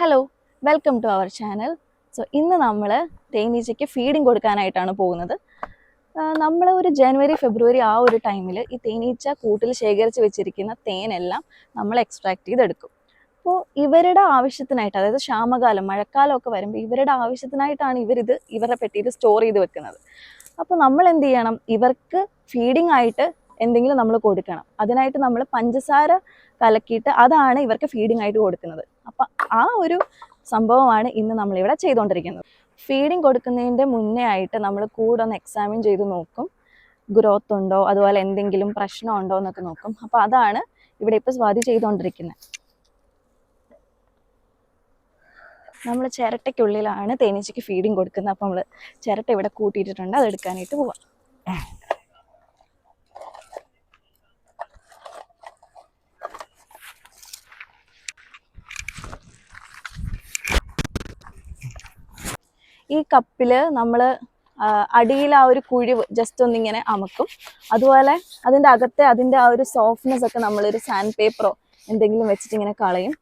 Hello, welcome to our channel. ഇന്ന് നമ്മൾ തേനീച്ചയ്ക്ക് feeding കൊടുക്കാനായിട്ടാണ് പോകുന്നത്. നമ്മൾ ഒരു ജനുവരി ഫെബ്രുവരി ആ ഒരു ടൈമിൽ ഈ തേനീച്ച കൂട്ടിൽ ശേഖരിച്ച് വെച്ചിരിക്കുന്ന തേനെല്ലാം നമ്മൾ എക്സ്ട്രാക്ട് ചെയ്തെടുക്കും. അപ്പോൾ ഇവരുടെ ആവശ്യത്തിനായിട്ട്, അതായത് ക്ഷാമകാലം മഴക്കാലമൊക്കെ വരുമ്പോൾ ഇവരുടെ ആവശ്യത്തിനായിട്ടാണ് ഇവരുടെ പെട്ടിയിൽ സ്റ്റോർ ചെയ്ത് വെക്കുന്നത്. അപ്പോൾ നമ്മൾ എന്ത് ചെയ്യണം, ഇവർക്ക് ഫീഡിങ് ആയിട്ട് എന്തെങ്കിലും നമ്മൾ കൊടുക്കണം. അതിനായിട്ട് നമ്മൾ പഞ്ചസാര കലക്കിയിട്ട് അതാണ് ഇവർക്ക് ഫീഡിങ് ആയിട്ട് കൊടുക്കുന്നത്. അപ്പം ആ ഒരു സംഭവമാണ് ഇന്ന് നമ്മളിവിടെ ചെയ്തുകൊണ്ടിരിക്കുന്നത്. ഫീഡിങ് കൊടുക്കുന്നതിൻ്റെ മുന്നേ ആയിട്ട് നമ്മൾ കൂടെ ഒന്ന് എക്സാമിൻ ചെയ്ത് നോക്കും, ഗ്രോത്ത് ഉണ്ടോ, അതുപോലെ എന്തെങ്കിലും പ്രശ്നമുണ്ടോ എന്നൊക്കെ നോക്കും. അപ്പോൾ അതാണ് ഇവിടെ ഇപ്പോൾ സ്വാതി ചെയ്തുകൊണ്ടിരിക്കുന്നത്. നമ്മൾ ചിരട്ടയ്ക്കുള്ളിലാണ് തേനീച്ചയ്ക്ക് ഫീഡിങ് കൊടുക്കുന്നത്. അപ്പോൾ നമ്മൾ ചിരട്ട ഇവിടെ കൂട്ടിയിട്ടിട്ടുണ്ട്, അത് എടുക്കാനായിട്ട് പോവാം. ഈ കപ്പിൽ നമ്മൾ അടിയിൽ ആ ഒരു കുഴിവ് ജസ്റ്റ് ഒന്നിങ്ങനെ അമക്കും. അതുപോലെ അതിൻ്റെ ആ ഒരു സോഫ്റ്റ്നെസ് ഒക്കെ നമ്മളൊരു സാൻഡ് പേപ്പറോ എന്തെങ്കിലും വെച്ചിട്ട് ഇങ്ങനെ കളയും.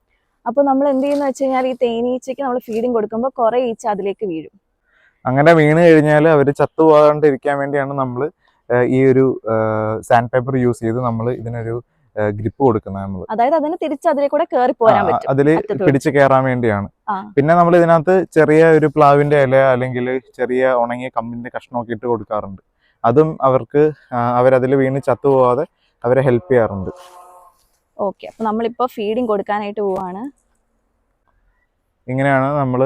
അപ്പോൾ നമ്മൾ എന്ത് ചെയ്യുന്ന വെച്ച് കഴിഞ്ഞാൽ ഈ തേനീച്ചയ്ക്ക് നമ്മൾ ഫീഡിങ് കൊടുക്കുമ്പോൾ കുറേ ഈച്ച അതിലേക്ക് വീഴും. അങ്ങനെ വീണ് കഴിഞ്ഞാൽ അവർ ചത്തുപോകാണ്ടിരിക്കാൻ വേണ്ടിയാണ് നമ്മൾ ഈ ഒരു സാൻഡ് പേപ്പർ യൂസ് ചെയ്ത് നമ്മൾ ഇതിനൊരു ഗ്രിപ്പ് കൊടുക്കുന്നത്. നമ്മൾ അതായത് അതിന് തിരിച്ച് അതിലേക്കൂടെ കയറി പോരാൻ പറ്റും, അതില് പിടിച്ച് കയറാൻ വേണ്ടിയാണ്. പിന്നെ നമ്മൾ ഇതിനകത്ത് ചെറിയ ഒരു പ്ലാവിന്റെ ഇല അല്ലെങ്കിൽ ചെറിയ ഉണങ്ങിയ കമ്പിന്റെ കഷ്ണമൊക്കെ ഇട്ട് കൊടുക്കാറുണ്ട്. അതും അവരതിൽ വീണ് ചത്തുപോകാതെ അവരെ ഹെൽപ്പ് ചെയ്യാറുണ്ട്. ഓക്കെ, അപ്പൊ നമ്മളിപ്പോ ഫീഡിങ് കൊടുക്കാനായിട്ട് പോവാണ്. ഇങ്ങനെയാണ് നമ്മൾ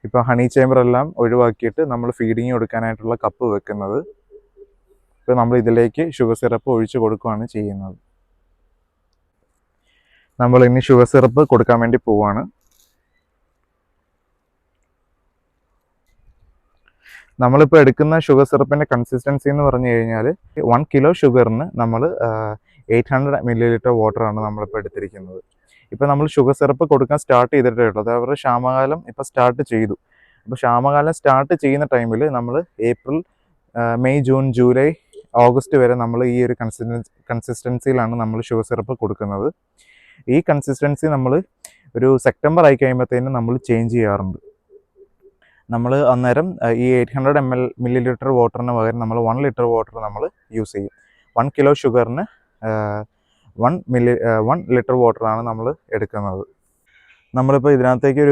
ഇപ്പൊ ഹണി ചേമ്പർ എല്ലാം ഒഴിവാക്കിയിട്ട് നമ്മൾ ഫീഡിങ് കൊടുക്കാനായിട്ടുള്ള കപ്പ് വെക്കുന്നത്. ഇപ്പൊ നമ്മൾ ഇതിലേക്ക് ഷുഗർ സിറപ്പ് ഒഴിച്ച് കൊടുക്കുകയാണ് ചെയ്യുന്നത്. നമ്മൾ ഇനി ഷുഗർ സിറപ്പ് കൊടുക്കാൻ വേണ്ടി പോവാണ്. നമ്മളിപ്പോൾ എടുക്കുന്ന ഷുഗർ സിറപ്പിന്റെ കൺസിസ്റ്റൻസി എന്ന് പറഞ്ഞു കഴിഞ്ഞാൽ 1 കിലോ ഷുഗറിന് നമ്മൾ 800 ml വാട്ടറാണ് നമ്മളിപ്പോൾ എടുത്തിരിക്കുന്നത്. ഇപ്പോൾ നമ്മൾ ഷുഗർ സിറപ്പ് കൊടുക്കാൻ സ്റ്റാർട്ട് ചെയ്തിട്ടേ ഉള്ളൂ. അത് അവരുടെ ക്ഷാമകാലം ഇപ്പോൾ സ്റ്റാർട്ട് ചെയ്തു. അപ്പോൾ ക്ഷാമകാലം സ്റ്റാർട്ട് ചെയ്യുന്ന ടൈമിൽ നമ്മൾ April, May, June, July, August വരെ നമ്മൾ ഈ ഒരു കൺസിസ്റ്റൻസിയിലാണ് നമ്മൾ ഷുഗർ സിറപ്പ് കൊടുക്കുന്നത്. ഈ കൺസിസ്റ്റൻസി നമ്മൾ ഒരു സെപ്റ്റംബർ ആയി കഴിയുമ്പോഴത്തേനും നമ്മൾ ചേഞ്ച് ചെയ്യാറുണ്ട്. നമ്മൾ അന്നേരം ഈ 800 ml വാട്ടറിന് പകരം നമ്മൾ 1 ലിറ്റർ വാട്ടർ നമ്മൾ യൂസ് ചെയ്യും. 1 കിലോ ഷുഗറിന് 1 ലിറ്റർ വാട്ടറാണ് നമ്മൾ എടുക്കുന്നത്. നമ്മളിപ്പോൾ ഇതിനകത്തേക്ക്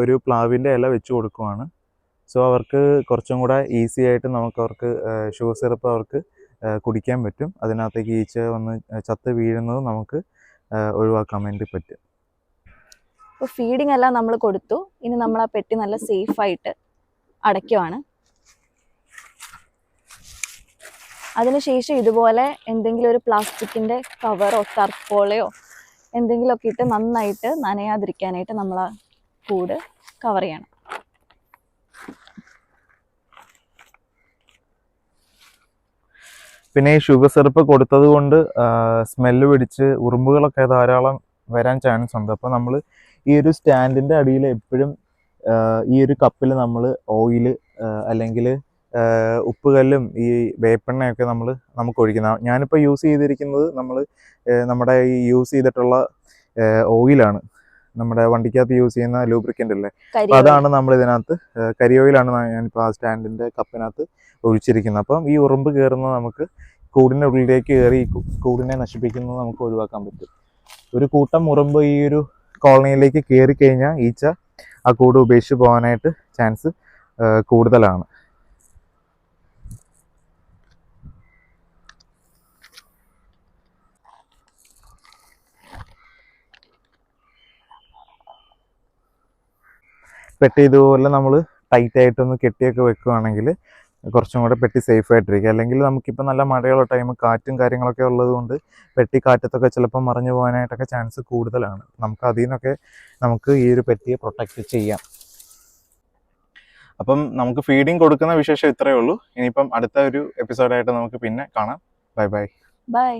ഒരു പ്ലാവിൻ്റെ ഇല വെച്ച് കൊടുക്കുവാണ്. സോ അവർക്ക് കുറച്ചും കൂടെ ഈസി ആയിട്ട് അവർക്ക് ഷുഗർ സിറപ്പ് അവർക്ക് കുടിക്കാൻ പറ്റും. അതിനകത്തേക്ക് ഈച്ച വന്ന് ചത്ത് വീഴുന്നത് നമുക്ക് ഒഴിവാക്കാൻ വേണ്ടി പറ്റും. ഇപ്പോൾ ഫീഡിങ് എല്ലാം നമ്മൾ കൊടുത്തു. ഇനി നമ്മൾ ആ പെട്ടി നല്ല സേഫായിട്ട് അടയ്ക്കുവാണ്. അതിനുശേഷം ഇതുപോലെ എന്തെങ്കിലും ഒരു പ്ലാസ്റ്റിക്കിൻ്റെ കവറോ ടർപ്പോളയോ എന്തെങ്കിലുമൊക്കെ ഇട്ട് നന്നായിട്ട് നനയാതിരിക്കാനായിട്ട് നമ്മൾ ആ കൂട് കവർ ചെയ്യണം. പിന്നെ ഈ ഷുഗർ സിറപ്പ് കൊടുത്തത് കൊണ്ട് സ്മെല്ല് പിടിച്ച് ഉറുമ്പുകളൊക്കെ ധാരാളം വരാൻ ചാൻസ് ഉണ്ട്. അപ്പോൾ നമ്മൾ ഈ ഒരു സ്റ്റാൻഡിൻ്റെ അടിയിൽ എപ്പോഴും ഈ ഒരു കപ്പിൽ നമ്മൾ ഓയില് അല്ലെങ്കിൽ ഉപ്പുകല്ലും ഈ വേപ്പെണ്ണയൊക്കെ നമുക്ക് ഒഴിക്കുന്ന. ഞാനിപ്പോൾ യൂസ് ചെയ്തിരിക്കുന്നത് നമ്മുടെ ഈ യൂസ് ചെയ്തിട്ടുള്ള ഓയിലാണ്. നമ്മുടെ വണ്ടിക്കകത്ത് യൂസ് ചെയ്യുന്ന ലൂബ്രിക്കൻ്റ് അല്ലേ, അപ്പോൾ അതാണ് നമ്മൾ ഇതിനകത്ത് കരി ഓയിലാണ് ഞാനിപ്പോൾ ആ സ്റ്റാൻഡിൻ്റെ കപ്പിനകത്ത് ഒഴിച്ചിരിക്കുന്നത്. അപ്പം ഈ ഉറുമ്പ് കയറുന്നത് നമുക്ക് കൂടിൻ്റെ ഉള്ളിലേക്ക് കയറി കൂടിനെ നശിപ്പിക്കുന്നത് നമുക്ക് ഒഴിവാക്കാൻ പറ്റും. ഒരു കൂട്ടം ഉറുമ്പ് ഈ ഒരു കോളനിയിലേക്ക് കയറി കഴിഞ്ഞാൽ ഈച്ച ആ കൂട് ഉപേക്ഷിച്ച് പോകാനായിട്ട് ചാൻസ് കൂടുതലാണ്. പെട്ടി ഇതുപോലെ നമ്മൾ ടൈറ്റായിട്ടൊന്ന് കെട്ടിയൊക്കെ വെക്കുകയാണെങ്കിൽ കുറച്ചും കൂടെ പെട്ടി സേഫ് ആയിട്ടിരിക്കും. അല്ലെങ്കിൽ നമുക്കിപ്പോൾ നല്ല മഴയുള്ള ടൈം, കാറ്റും കാര്യങ്ങളൊക്കെ ഉള്ളത് കൊണ്ട് പെട്ടി കാറ്റത്തൊക്കെ ചിലപ്പോൾ മറിഞ്ഞു പോകാനായിട്ടൊക്കെ ചാൻസ് കൂടുതലാണ്. അതിൽ നിന്നൊക്കെ നമുക്ക് ഈ ഒരു പെട്ടിയെ പ്രൊട്ടക്റ്റ് ചെയ്യാം. അപ്പം നമുക്ക് ഫീഡിങ് കൊടുക്കുന്ന വിശേഷം ഇത്രയേ ഉള്ളൂ. ഇനിയിപ്പം അടുത്ത ഒരു എപ്പിസോഡായിട്ട് നമുക്ക് പിന്നെ കാണാം. ബൈ.